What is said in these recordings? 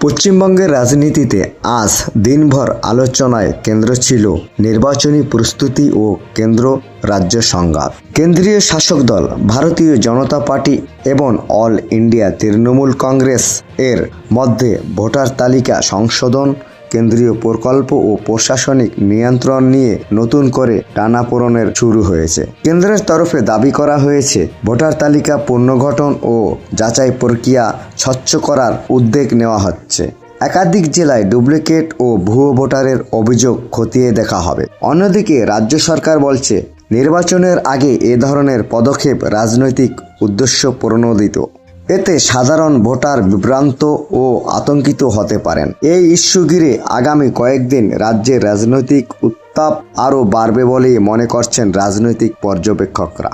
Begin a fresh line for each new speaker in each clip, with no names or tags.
পশ্চিমবঙ্গের রাজনীতিতে আজ দিনভর আলোচনায় কেন্দ্র ছিল নির্বাচনী প্রস্তুতি ও কেন্দ্র রাজ্য সংঘাত। কেন্দ্রীয় শাসক দল ভারতীয় জনতা পার্টি এবং অল ইন্ডিয়া তৃণমূল কংগ্রেস এর মধ্যে ভোটার তালিকা সংশোধন, কেন্দ্রীয় প্রকল্প ও প্রশাসনিক নিয়ন্ত্রণ নিয়ে নতুন করে টানাপোড়েনের শুরু হয়েছে। কেন্দ্রের তরফে দাবি করা হয়েছে ভোটার তালিকা পুনর্গঠন ও যাচাই প্রক্রিয়া স্বচ্ছ করার উদ্যোগ নেওয়া হচ্ছে। একাধিক জেলায় ডুপ্লিকেট ও ভুয়ো ভোটারের অভিযোগ খতিয়ে দেখা হবে। অন্যদিকে রাজ্য সরকার বলছে নির্বাচনের আগে এ ধরনের পদক্ষেপ রাজনৈতিক উদ্দেশ্য প্রণোদিত। এতে সাধারণ ভোটার বিভ্রান্ত ও আতঙ্কিত হতে পারেন। এই ইস্যু ঘিরে আগামী কয়েকদিন রাজ্যের রাজনৈতিক উত্তাপ আরও বাড়বে বলেই মনে করছেন রাজনৈতিক পর্যবেক্ষকরা।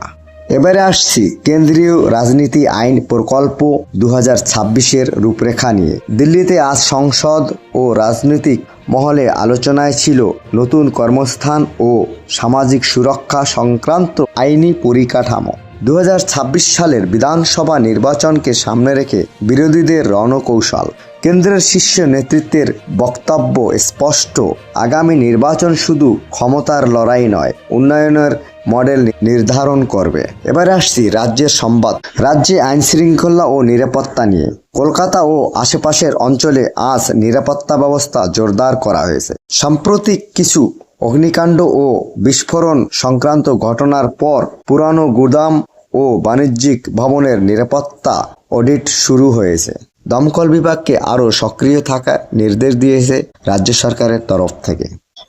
এবারে আসছি কেন্দ্রীয় রাজনীতি আইন প্রকল্প 2026-এর রূপরেখা নিয়ে। দিল্লিতে আজ সংসদ ও রাজনৈতিক মহলে আলোচনায় ছিল নতুন কর্মস্থান ও সামাজিক সুরক্ষা সংক্রান্ত আইনি পরিকাঠামো। 2026 সালের বিধানসভা নির্বাচনকে সামনে রেখে বিরোধীদের রণকৌশল। কেন্দ্রের শীর্ষ নেতৃত্বের বক্তব্য স্পষ্ট, আগামী নির্বাচন শুধু ক্ষমতার লড়াই নয়, উন্নয়নের মডেল নির্ধারণ করবে। এবারে আসছি রাজ্যের সংবাদ। রাজ্যে আইন শৃঙ্খলা ও নিরাপত্তা নিয়ে। কলকাতা ও আশেপাশের অঞ্চলে আজ নিরাপত্তা ব্যবস্থা জোরদার করা হয়েছে। সাম্প্রতিক কিছু অগ্নিকাণ্ড ও বিস্ফোরণ সংক্রান্ত ঘটনার পর পুরানো গুদাম ও বাণিজ্যিক ভবনের নিরাপত্তা অডিট শুরু হয়েছে। দমকল বিভাগকে আরও সক্রিয় থাকার নির্দেশ দিয়েছে রাজ্য সরকারের তরফ থেকে।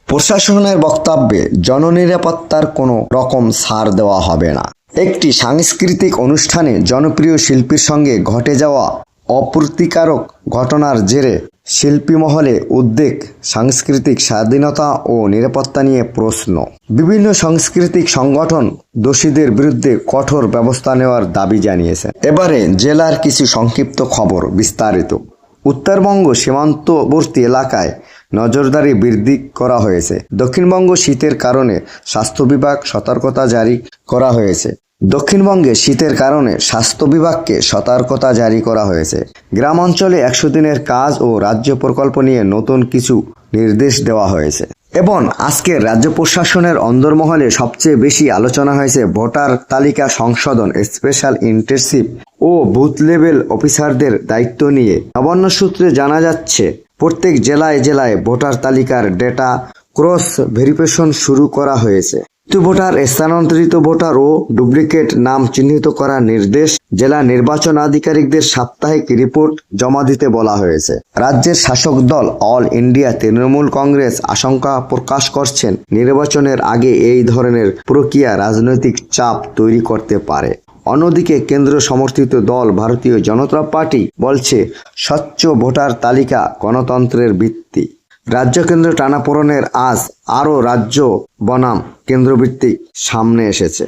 প্রশাসনের বক্তব্যে জননিরাপত্তার কোনো রকম ছাড় দেওয়া হবে না। একটি সাংস্কৃতিক অনুষ্ঠানে জনপ্রিয় শিল্পীর সঙ্গে ঘটে যাওয়া অপ্রীতিকর ঘটনার জেরে শিল্পী মহলে উদ্বেগ। সাংস্কৃতিক স্বাধীনতা ও নিরাপত্তা নিয়ে প্রশ্ন। বিভিন্ন সাংস্কৃতিক সংগঠন দোষীদের বিরুদ্ধে কঠোর ব্যবস্থা নেওয়ার দাবি জানিয়েছে। এবারে জেলার কিছু সংক্ষিপ্ত খবর বিস্তারিত। উত্তরবঙ্গ সীমান্তবর্তী এলাকায় নজরদারি বৃদ্ধি করা হয়েছে। দক্ষিণবঙ্গ শীতের কারণে স্বাস্থ্য বিভাগ সতর্কতা জারি করা হয়েছে। দক্ষিণবঙ্গে শীতের কারণে স্বাস্থ্য বিভাগকে সতর্কতা জারি করা হয়েছে। গ্রাম অঞ্চলে 100 দিনের কাজ ও রাজ্য প্রকল্প নিয়ে নতুন কিছু নির্দেশ দেওয়া হয়েছে। এবং আজকের রাজ্য প্রশাসনের অন্দরমহলে সবচেয়ে বেশি আলোচনা হয়েছে ভোটার তালিকা সংশোধন, স্পেশাল ইন্টার্নশিপ ও বুথ লেভেল অফিসারদের দায়িত্ব নিয়ে। নবান্ন সূত্রে জানা যাচ্ছে প্রত্যেক জেলায় জেলায় ভোটার তালিকার ডেটা ক্রস ভেরিফিকেশন শুরু করা হয়েছে। ভোটার, স্থানান্তরিত ভোটার ও ডুপ্লিকেট নাম চিহ্নিত করার নির্দেশ। জেলা নির্বাচন আধিকারিকদের সাপ্তাহিক রিপোর্ট জমা দিতে বলা হয়েছে। রাজ্যের শাসক দল অল ইন্ডিয়া তৃণমূল কংগ্রেস আশঙ্কা প্রকাশ করছেন নির্বাচনের আগে এই ধরনের প্রক্রিয়া রাজনৈতিক চাপ তৈরি করতে পারে। অন্যদিকে কেন্দ্র সমর্থিত দল ভারতীয় জনতা পার্টি বলছে স্বচ্ছ ভোটার তালিকা গণতন্ত্রের ভিত্তি। রাজ্য কেন্দ্র টানাপোড়েনের আজ আরও রাজ্য বনাম কেন্দ্রভিত্তিক সামনে এসেছে।